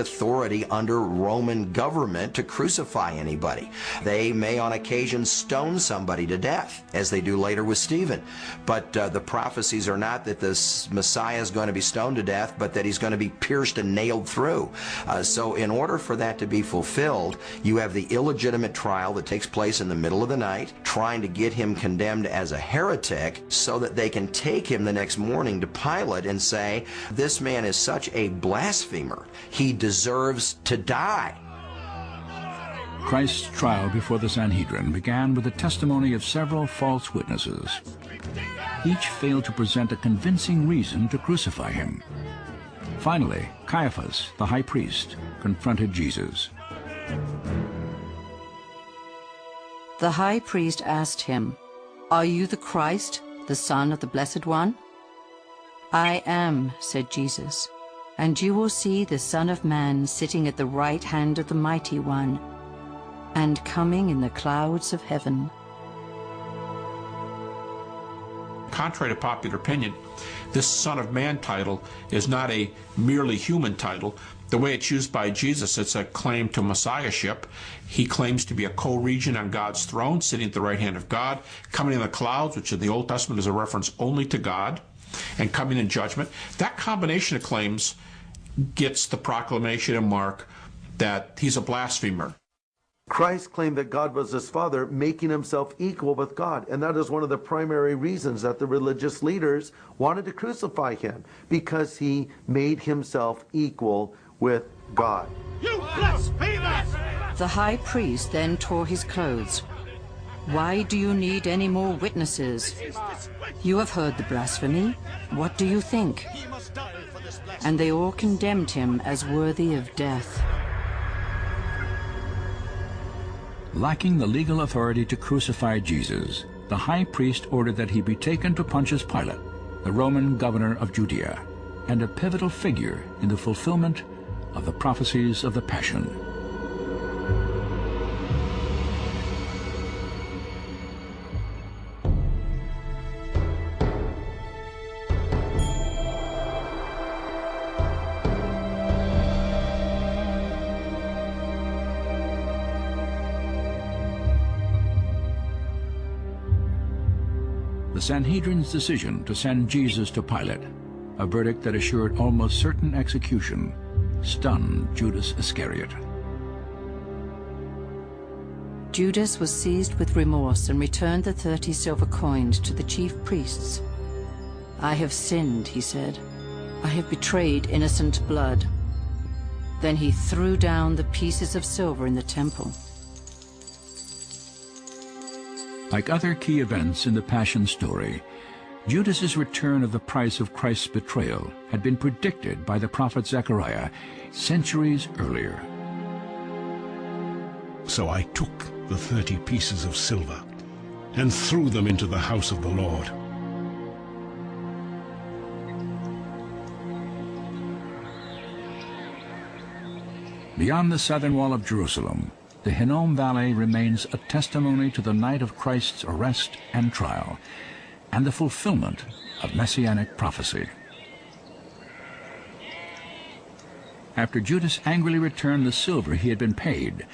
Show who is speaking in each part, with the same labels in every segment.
Speaker 1: authority under Roman government to crucify anybody. They may on occasion stone somebody to death, as they do later with Stephen. But the prophecies are not that this Messiah is going to be stoned to death, but that he's going to be pierced and nailed through. So in order for that to be fulfilled, you have the illegitimate trial that takes place in the middle of the night, trying to get him condemned as a heretic so that they can take him the next morning to Pilate and say, this man is such a blasphemer. He deserves to die.
Speaker 2: Christ's trial before the Sanhedrin began with the testimony of several false witnesses. Each failed to present a convincing reason to crucify him. Finally, Caiaphas, the high priest, confronted Jesus.
Speaker 3: The high priest asked him, "Are you the Christ, the Son of the Blessed One?" "I am," said Jesus. "And you will see the Son of Man sitting at the right hand of the Mighty One, and coming in the clouds of heaven."
Speaker 4: Contrary to popular opinion, this Son of Man title is not a merely human title. The way it's used by Jesus, it's a claim to messiahship. He claims to be a co-regent on God's throne, sitting at the right hand of God, coming in the clouds, which in the Old Testament is a reference only to God, and coming in judgment. That combination of claims gets the proclamation of Mark that he's a blasphemer.
Speaker 5: Christ claimed that God was his Father, making himself equal with God. And that is one of the primary reasons that the religious leaders wanted to crucify him, because he made himself equal with God.
Speaker 6: You blasphemers!
Speaker 3: The high priest then tore his clothes. "Why do you need any more witnesses? You have heard the blasphemy. What do you think?" And they all condemned him as worthy of death.
Speaker 2: Lacking the legal authority to crucify Jesus, the high priest ordered that he be taken to Pontius Pilate, the Roman governor of Judea, and a pivotal figure in the fulfillment of the prophecies of the Passion. The Sanhedrin's decision to send Jesus to Pilate, a verdict that assured almost certain execution, stunned Judas Iscariot.
Speaker 3: Judas was seized with remorse and returned the 30 silver coins to the chief priests. "I have sinned," he said. "I have betrayed innocent blood." Then he threw down the pieces of silver in the temple.
Speaker 2: Like other key events in the Passion story, Judas's return of the price of Christ's betrayal had been predicted by the prophet Zechariah centuries earlier.
Speaker 7: So I took the 30 pieces of silver and threw them into the house of the Lord.
Speaker 2: Beyond the southern wall of Jerusalem, the Hinnom Valley remains a testimony to the night of Christ's arrest and trial, and the fulfillment of messianic prophecy. After Judas angrily returned the silver he had been paid,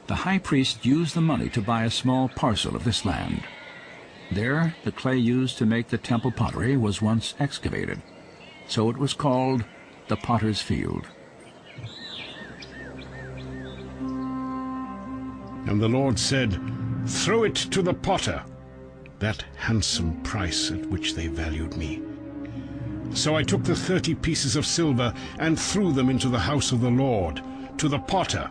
Speaker 2: the high priest used the money to buy a small parcel of this land. There, the clay used to make the temple pottery was once excavated, so it was called the Potter's Field.
Speaker 7: And the Lord said, "Throw it to the potter," that handsome price at which they valued me. So I took the 30 pieces of silver and threw them into the house of the Lord, to the potter.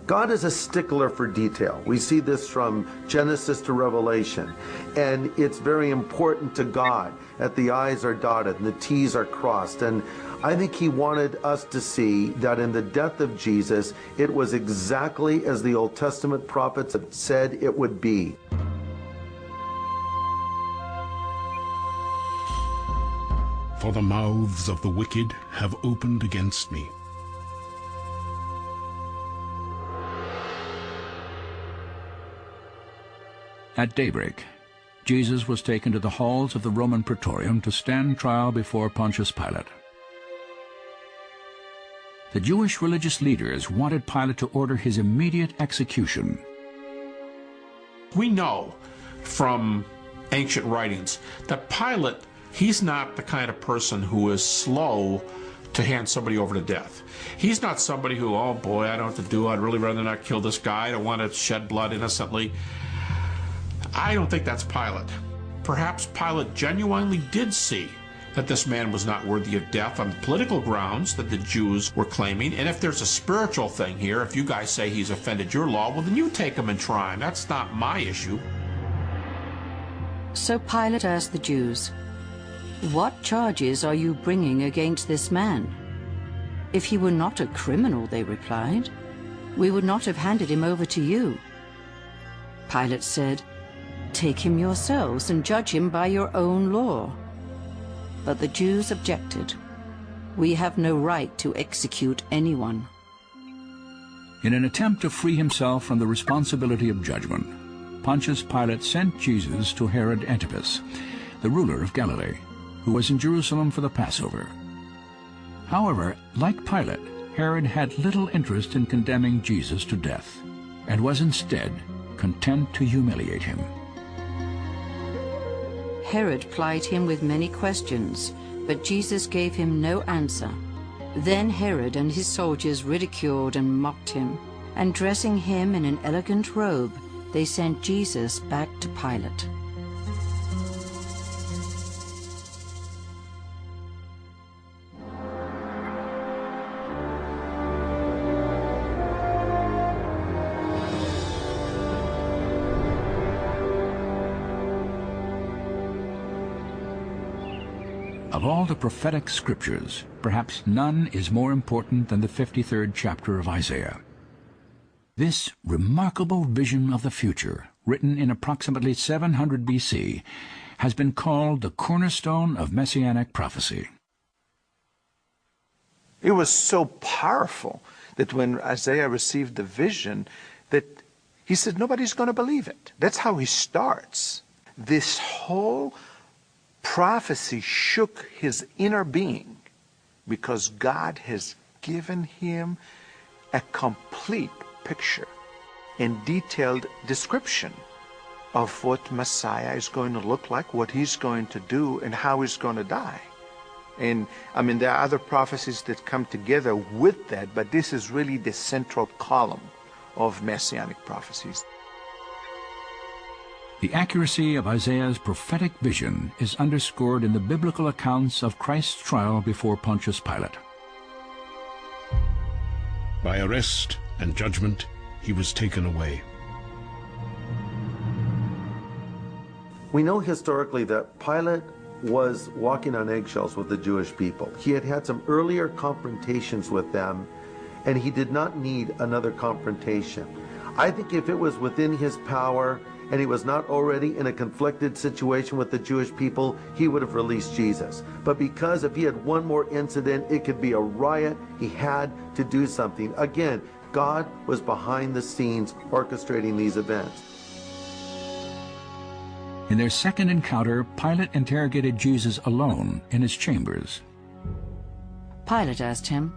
Speaker 5: God is a stickler for detail. We see this from Genesis to Revelation. And it's very important to God that the I's are dotted and the T's are crossed. And I think he wanted us to see that in the death of Jesus, it was exactly as the Old Testament prophets had said it would be.
Speaker 7: For the mouths of the wicked have opened against me.
Speaker 2: At daybreak, Jesus was taken to the halls of the Roman Praetorium to stand trial before Pontius Pilate. The Jewish religious leaders wanted Pilate to order his immediate execution.
Speaker 4: We know from ancient writings that Pilate, he's not the kind of person who is slow to hand somebody over to death. He's not somebody who, oh boy, I don't know what to do. I'd really rather not kill this guy. I don't want to shed blood innocently. I don't think that's Pilate. Perhaps Pilate genuinely did see that this man was not worthy of death on political grounds that the Jews were claiming. And if there's a spiritual thing here, if you guys say he's offended your law, well, then you take him and try him. That's not my issue.
Speaker 3: So Pilate asked the Jews, "What charges are you bringing against this man?" "If he were not a criminal," they replied, "we would not have handed him over to you." Pilate said, "Take him yourselves and judge him by your own law." But the Jews objected. "We have no right to execute anyone."
Speaker 2: In an attempt to free himself from the responsibility of judgment, Pontius Pilate sent Jesus to Herod Antipas, the ruler of Galilee, who was in Jerusalem for the Passover. However, like Pilate, Herod had little interest in condemning Jesus to death, and was instead content to humiliate him.
Speaker 3: Herod plied him with many questions, but Jesus gave him no answer. Then Herod and his soldiers ridiculed and mocked him, and dressing him in an elegant robe, they sent Jesus back to Pilate.
Speaker 2: Of all the prophetic scriptures, perhaps none is more important than the 53rd chapter of Isaiah. This remarkable vision of the future, written in approximately 700 BC, has been called the cornerstone of Messianic prophecy.
Speaker 8: It was so powerful that when Isaiah received the vision, that he said, nobody's going to believe it. That's how he starts. This whole prophecy shook his inner being because God has given him a complete picture and detailed description of what Messiah is going to look like, what he's going to do, and how he's going to die. And I mean, there are other prophecies that come together with that, but this is really the central column of Messianic prophecies.
Speaker 2: The accuracy of Isaiah's prophetic vision is underscored in the biblical accounts of Christ's trial before Pontius Pilate.
Speaker 7: By arrest and judgment, he was taken away.
Speaker 5: We know historically that Pilate was walking on eggshells with the Jewish people. He had had some earlier confrontations with them, and he did not need another confrontation. I think if it was within his power and he was not already in a conflicted situation with the Jewish people, he would have released Jesus. But because if he had one more incident, it could be a riot, he had to do something. Again, God was behind the scenes orchestrating these events.
Speaker 2: In their second encounter, Pilate interrogated Jesus alone in his chambers.
Speaker 3: Pilate asked him,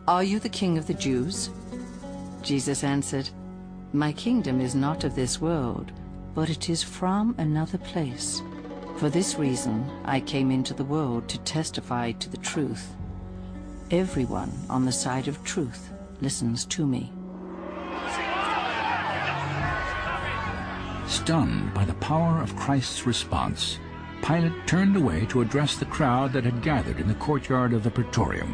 Speaker 3: "Are you the king of the Jews?" Jesus answered, "My kingdom is not of this world, but it is from another place. For this reason I came into the world to testify to the truth. Everyone on the side of truth listens to me."
Speaker 2: Stunned by the power of Christ's response, Pilate turned away to address the crowd that had gathered in the courtyard of the Praetorium.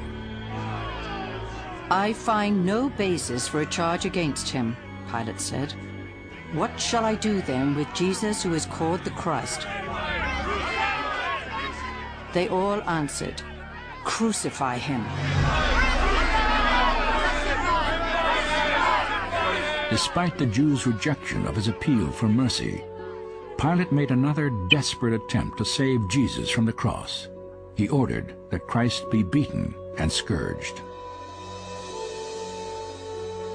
Speaker 3: "I find no basis for a charge against him," Pilate said. "What shall I do then with Jesus who is called the Christ?" They all answered, "Crucify him."
Speaker 2: Despite the Jews' rejection of his appeal for mercy, Pilate made another desperate attempt to save Jesus from the cross. He ordered that Christ be beaten and scourged.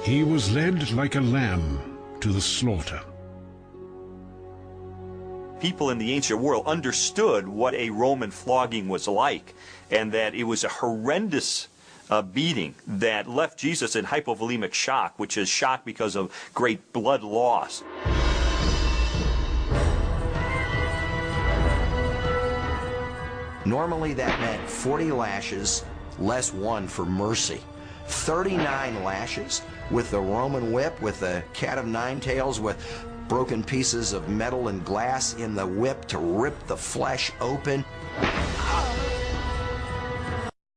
Speaker 7: He was led like a lamb to the slaughter.
Speaker 9: People in the ancient world understood what a Roman flogging was like, and that it was a horrendous beating that left Jesus in hypovolemic shock, which is shock because of great blood loss.
Speaker 1: Normally that meant 40 lashes less 1 for mercy. 39 lashes with the Roman whip, with the cat of nine tails, with broken pieces of metal and glass in the whip to rip the flesh open.